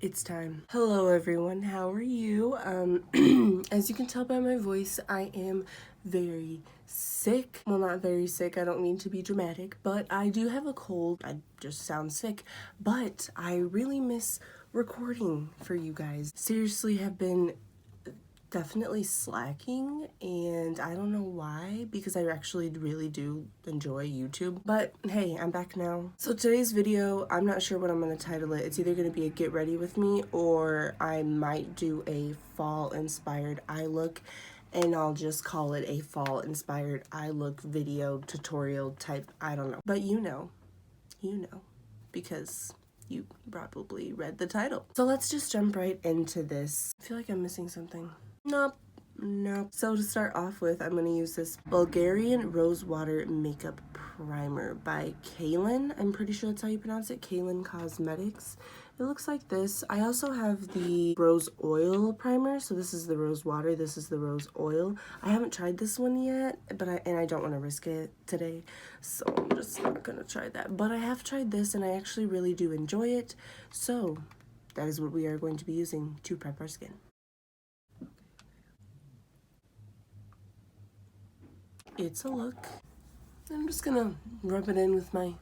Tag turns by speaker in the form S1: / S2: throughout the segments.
S1: It's time. Hello everyone, how are you? As you can tell by my voice, I am very sick. Well, not very sick, I don't mean to be dramatic, but I do have a cold. I just sound sick, but I really miss recording for you guys. Seriously, have been definitely slacking, and I don't know why, because I actually really do enjoy YouTube. But hey, I'm back now. So today's video, I'm not sure what I'm going to title it. It's either going to be a get ready with me, or I might do a fall inspired eye look, and I'll just call it a fall inspired eye look video tutorial type. I don't know, but you know because you probably read the title. So let's just jump right into this. I feel like I'm missing something. Nope. So to start off with, I'm going to use this Bulgarian Rose Water Makeup Primer by Kyla. I'm pretty sure that's how you pronounce it. Kyla Cosmetics. It looks like this. I also have the Rose Oil Primer. So this is the Rose Water. This is the Rose Oil. I haven't tried this one yet, but I don't want to risk it today. So I'm just not going to try that. But I have tried this and I actually really do enjoy it. So that is what we are going to be using to prep our skin. It's a look. I'm just gonna rub it in with my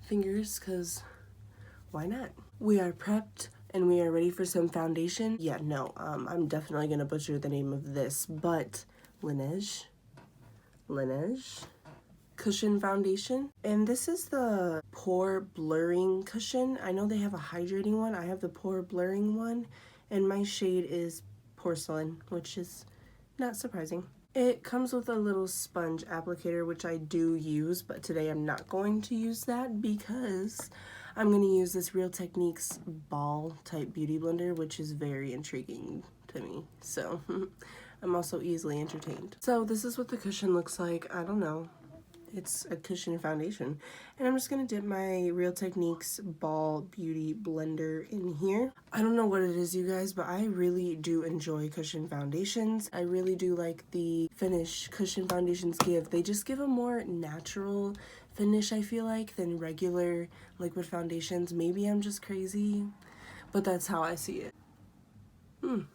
S1: fingers because why not? We are prepped and we are ready for some foundation. Yeah, no, I'm definitely gonna butcher the name of this, but Laneige Cushion Foundation. And this is the pore blurring cushion. I know they have a hydrating one. I have the pore blurring one, and my shade is porcelain, which is not surprising. It comes with a little sponge applicator, which I do use, but today I'm not going to use that because I'm going to use this Real Techniques ball type beauty blender, which is very intriguing to me. So I'm also easily entertained. So this is what the cushion looks like. I don't know. It's a cushion foundation. And I'm just going to dip my Real Techniques Ball Beauty Blender in here. I don't know what it is, you guys, but I really do enjoy cushion foundations. I really do like the finish cushion foundations give. They just give a more natural finish, I feel like, than regular liquid foundations. Maybe I'm just crazy, but that's how I see it. And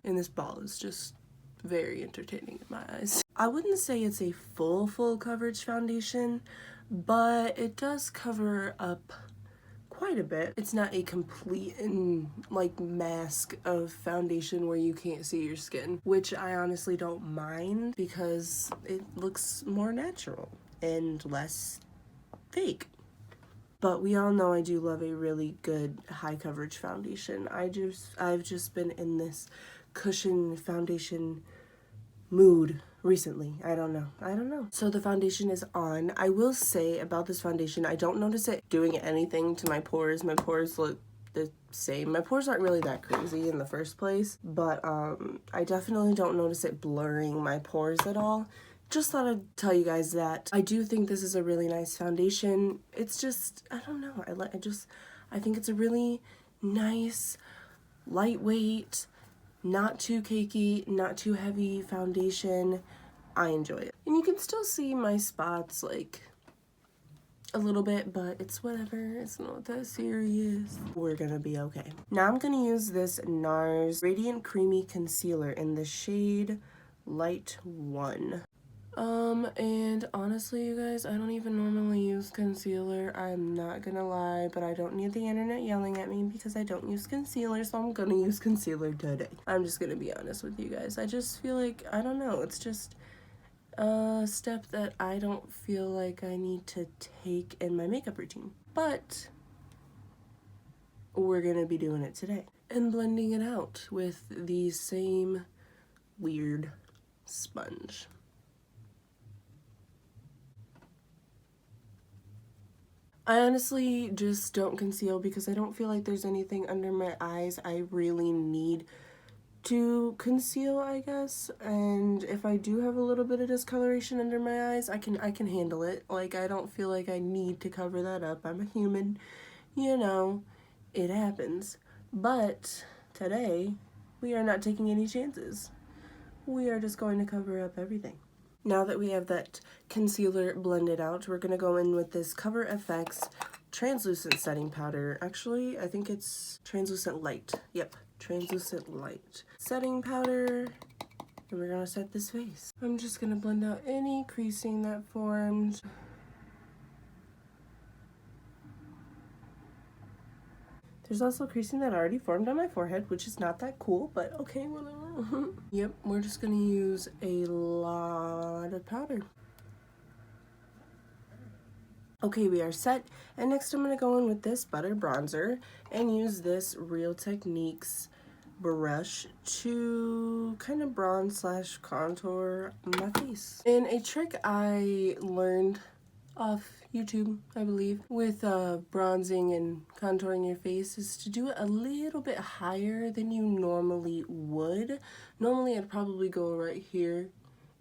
S1: this ball is just very entertaining in my eyes. I wouldn't say it's a full coverage foundation, but it does cover up quite a bit. It's not a complete and like mask of foundation where you can't see your skin, which I honestly don't mind because it looks more natural and less fake. But we all know I do love a really good high coverage foundation. I've just been in this cushion foundation mood recently. I don't know. So the foundation is on. I will say about this foundation, I don't notice it doing anything to my pores. My pores look the same. My pores aren't really that crazy in the first place, but I definitely don't notice it blurring my pores at all. Just thought I'd tell you guys that. I do think this is a really nice foundation. It's just, I don't know. I think it's a really nice, lightweight, not too cakey, not too heavy foundation. I enjoy it. And you can still see my spots like a little bit, but it's whatever. It's not that serious. We're gonna be okay. Now I'm gonna use this NARS Radiant Creamy Concealer in the shade Light 1. And honestly, you guys, I don't even normally use concealer. I'm not gonna lie, but I don't need the internet yelling at me because I don't use concealer, so I'm gonna use concealer today. I'm just gonna be honest with you guys. I just feel like, I don't know, it's just a step that I don't feel like I need to take in my makeup routine. But we're gonna be doing it today. And blending it out with the same weird sponge. I honestly just don't conceal because I don't feel like there's anything under my eyes I really need to conceal, I guess. And if I do have a little bit of discoloration under my eyes, I can handle it. Like, I don't feel like I need to cover that up. I'm a human, you know, it happens. But today, we are not taking any chances. We are just going to cover up everything. Now that we have that concealer blended out, we're going to go in with this Cover FX translucent setting powder. Actually, I think it's translucent light. Yep, translucent light setting powder. And we're gonna set this face. I'm just gonna blend out any creasing that formed. There's also creasing that already formed on my forehead, which is not that cool, but okay, whatever. Yep, we're just gonna use a lot of powder. Okay, we are set, and next I'm gonna go in with this butter bronzer and use this Real Techniques brush to kind of bronze / contour my face. And a trick I learned off YouTube, I believe, with bronzing and contouring your face is to do it a little bit higher than you normally would. Normally I'd probably go right here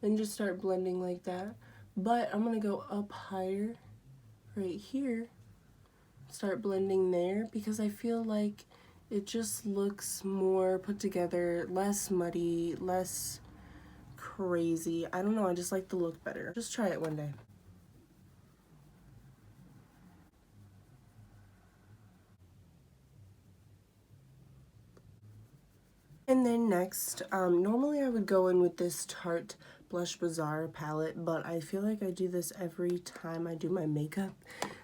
S1: and just start blending like that, but I'm gonna go up higher right here, start blending there, because I feel like it just looks more put together, less muddy, less crazy. I don't know, I just like the look better. Just try it one day. And then next, normally I would go in with this Tarte Blush Bazaar palette, but I feel like I do this every time I do my makeup.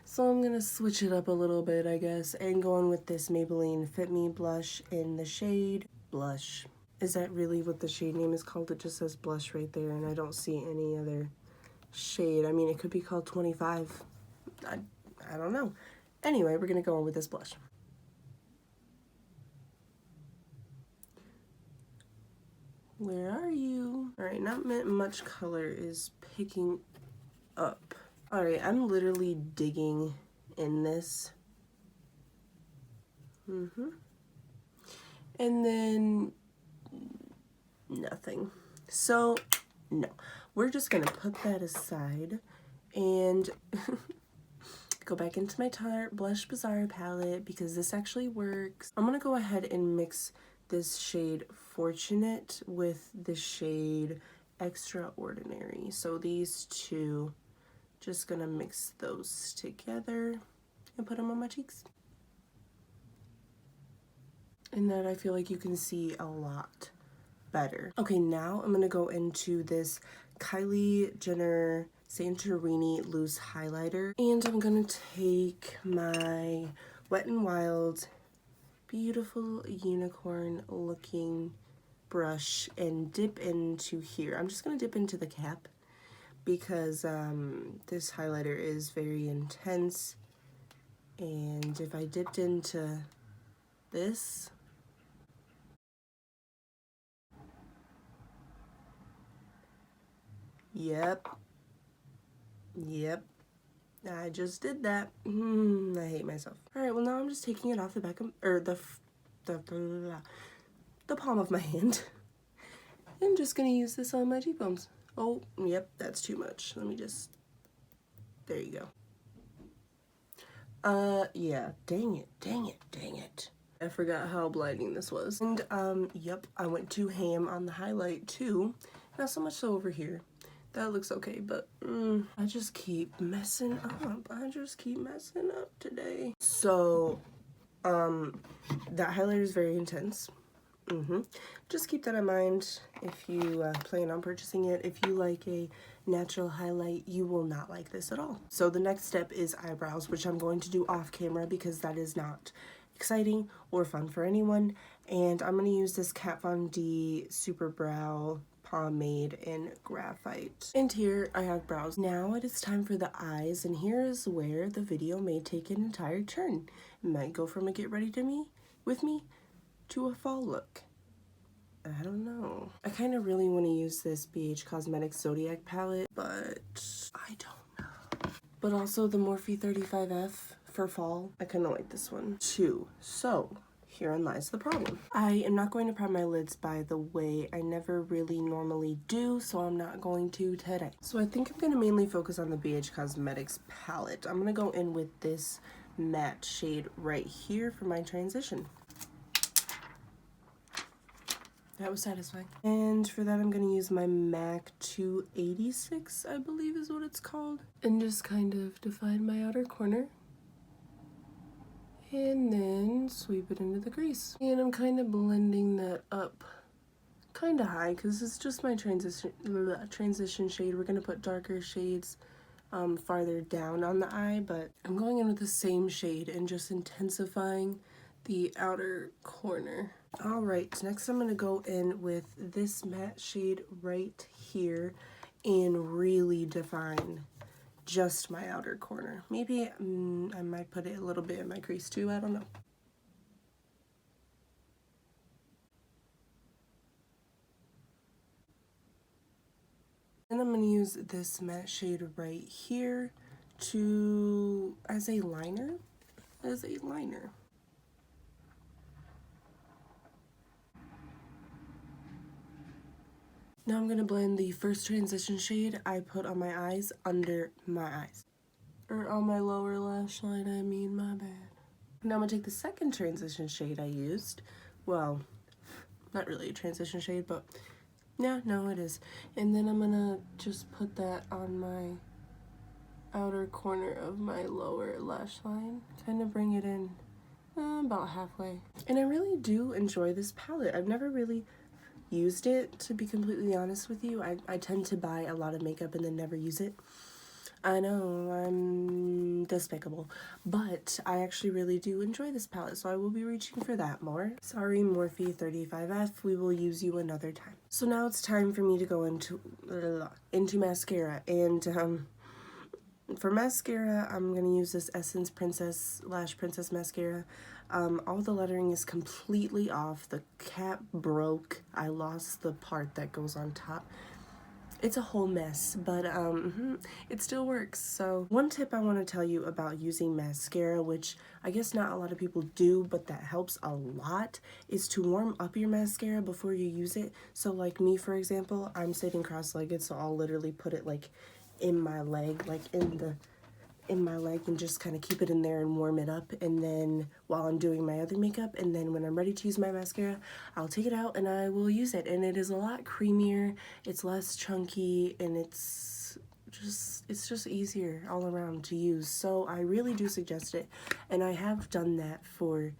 S1: So I'm gonna switch it up a little bit, I guess, and go in with this Maybelline Fit Me blush in the shade Blush. Is that really what the shade name is called? It just says Blush right there, and I don't see any other shade. I mean, it could be called 25. I don't know. Anyway, we're gonna go in with this blush. Where are you? All right, not much color is picking up. All right, I'm literally digging in this. And then nothing. So, no. We're just gonna put that aside and go back into my Tarte Blush Bazaar palette because this actually works. I'm gonna go ahead and mix this shade Fortunate with the shade Extraordinary. So these two, just gonna mix those together and put them on my cheeks. And that I feel like you can see a lot better. Okay, now I'm gonna go into this Kylie Jenner Santorini loose highlighter, and I'm gonna take my Wet n Wild beautiful unicorn looking brush and dip into here. I'm just gonna dip into the cap because this highlighter is very intense, and if I dipped into this, yep, I just did that. I hate myself. All right, well now I'm just taking it off the back of, or the palm of my hand. I'm just gonna use this on my cheekbones. Oh, yep, that's too much. Let me just, there you go. Yeah, dang it. I forgot how blinding this was. And, yep, I went too ham on the highlight too. Not so much so over here. That looks okay, but I just keep messing up. Today. So, that highlighter is very intense. Just keep that in mind if you plan on purchasing it. If you like a natural highlight, you will not like this at all. So the next step is eyebrows, which I'm going to do off camera because that is not exciting or fun for anyone. And I'm going to use this Kat Von D Super Brow Pomade in Graphite. And here I have brows. Now it is time for the eyes, and here is where the video may take an entire turn. It might go from a get ready with me to a fall look. I don't know. I kind of really want to use this BH Cosmetics Zodiac palette, but I don't know. But also the Morphe 35F for fall. I kind of like this one too. So herein lies the problem. I am not going to prep my lids, by the way. I never really normally do, so I'm not going to today. So I think I'm going to mainly focus on the BH Cosmetics palette. I'm going to go in with this matte shade right here for my transition. That was satisfying. And for that, I'm going to use my MAC 286, I believe is what it's called. And just kind of define my outer corner. and then sweep it into the crease. And I'm kind of blending that up kind of high because it's just my transition shade. We're going to put darker shades farther down on the eye, but I'm going in with the same shade and just intensifying the outer corner. All right, next I'm going to go in with this matte shade right here and really define just my outer corner. Maybe I might put it a little bit in my crease too, I don't know. And I'm going to use this matte shade right here as a liner. Now I'm going to blend the first transition shade I put on my eyes under my eyes. Or on my lower lash line, I mean, my bad. Now I'm going to take the second transition shade I used. Well, not really a transition shade, but yeah, no, it is. And then I'm going to just put that on my outer corner of my lower lash line. Kind of bring it in about halfway. And I really do enjoy this palette. I've never really used it, to be completely honest with you. I tend to buy a lot of makeup and then never use it. I know, I'm despicable, but I actually really do enjoy this palette, so I will be reaching for that more. Sorry, Morphe 35F, we will use you another time. So now it's time for me to go into mascara, and for mascara, I'm going to use this Essence Lash Princess mascara. All the lettering is completely off. The cap broke. I lost the part that goes on top. It's a whole mess, but it still works. So one tip I want to tell you about using mascara, which I guess not a lot of people do, but that helps a lot, is to warm up your mascara before you use it. So like me, for example, I'm sitting cross-legged, so I'll literally put it like in my leg, like in my leg, and just kind of keep it in there and warm it up, and then while I'm doing my other makeup, and then when I'm ready to use my mascara, I'll take it out and I will use it, and it is a lot creamier, it's less chunky, and it's just easier all around to use. So I really do suggest it, and I have done that for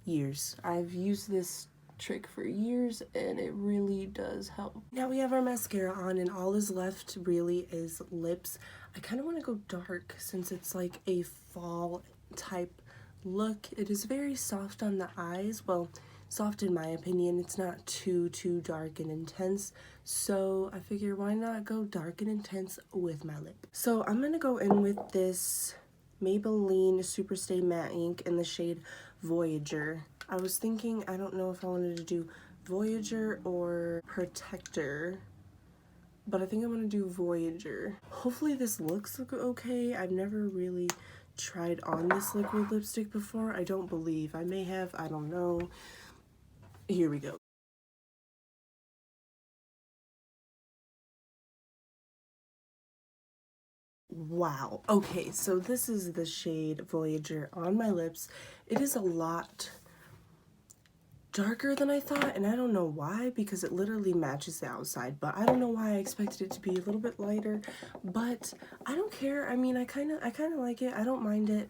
S1: years. I've used this trick for years and it really does help. Now we have our mascara on and all is left really is lips. I kind of want to go dark since it's like a fall type look. It is very soft on the eyes. Well, soft in my opinion. It's not too dark and intense. So I figure why not go dark and intense with my lip. So I'm going to go in with this Maybelline Superstay Matte Ink in the shade Voyager. I was thinking, I don't know if I wanted to do Voyager or Protector, but I think I'm gonna do Voyager. Hopefully this looks okay. I've never really tried on this liquid lipstick before. I don't believe. I may have, I don't know. Here we go. Wow. Okay, so this is the shade Voyager on my lips. It is a lot darker than I thought, and I don't know why, because it literally matches the outside, but I don't know why I expected it to be a little bit lighter, but I don't care. I mean, I kind of like it. I don't mind it.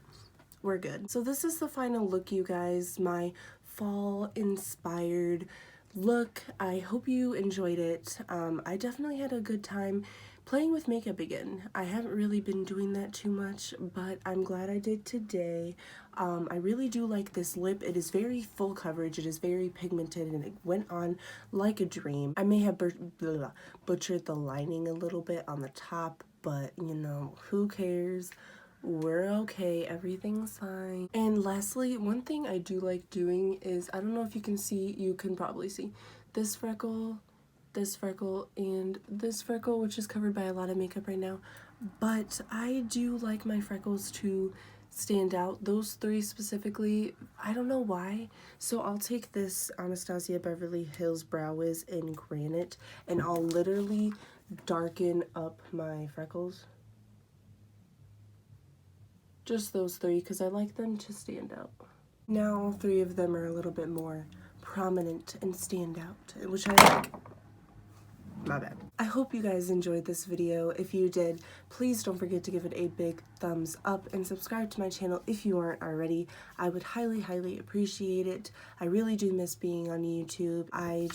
S1: We're good. So this is the final look, you guys, my fall inspired look. I hope you enjoyed it. I definitely had a good time playing with makeup again. I haven't really been doing that too much, but I'm glad I did today. I really do like this lip. It is very full coverage. It is very pigmented, and it went on like a dream. I may have butchered the lining a little bit on the top, but you know, who cares? We're okay, everything's fine. And lastly, one thing I do like doing is, I don't know if you can see, you can probably see this freckle, and this freckle, which is covered by a lot of makeup right now, but I do like my freckles to stand out. Those three specifically, I don't know why. So I'll take this Anastasia Beverly Hills Brow Wiz in Granite, and I'll literally darken up my freckles. Just those three, because I like them to stand out. Now all three of them are a little bit more prominent and stand out, which I like. My bad. I hope you guys enjoyed this video. If you did, please don't forget to give it a big thumbs up and subscribe to my channel if you aren't already. I would highly, highly appreciate it. I really do miss being on YouTube. I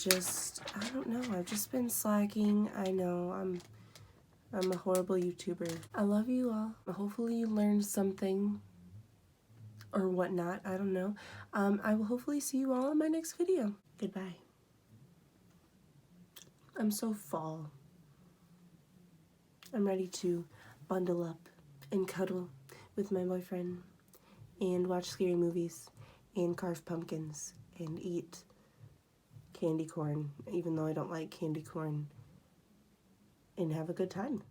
S1: don't know, I've just been slacking. I know, I'm a horrible YouTuber. I love you all. Hopefully you learned something or whatnot. I don't know. I will hopefully see you all in my next video. Goodbye. I'm so fall. I'm ready to bundle up and cuddle with my boyfriend and watch scary movies and carve pumpkins and eat candy corn, even though I don't like candy corn, and have a good time.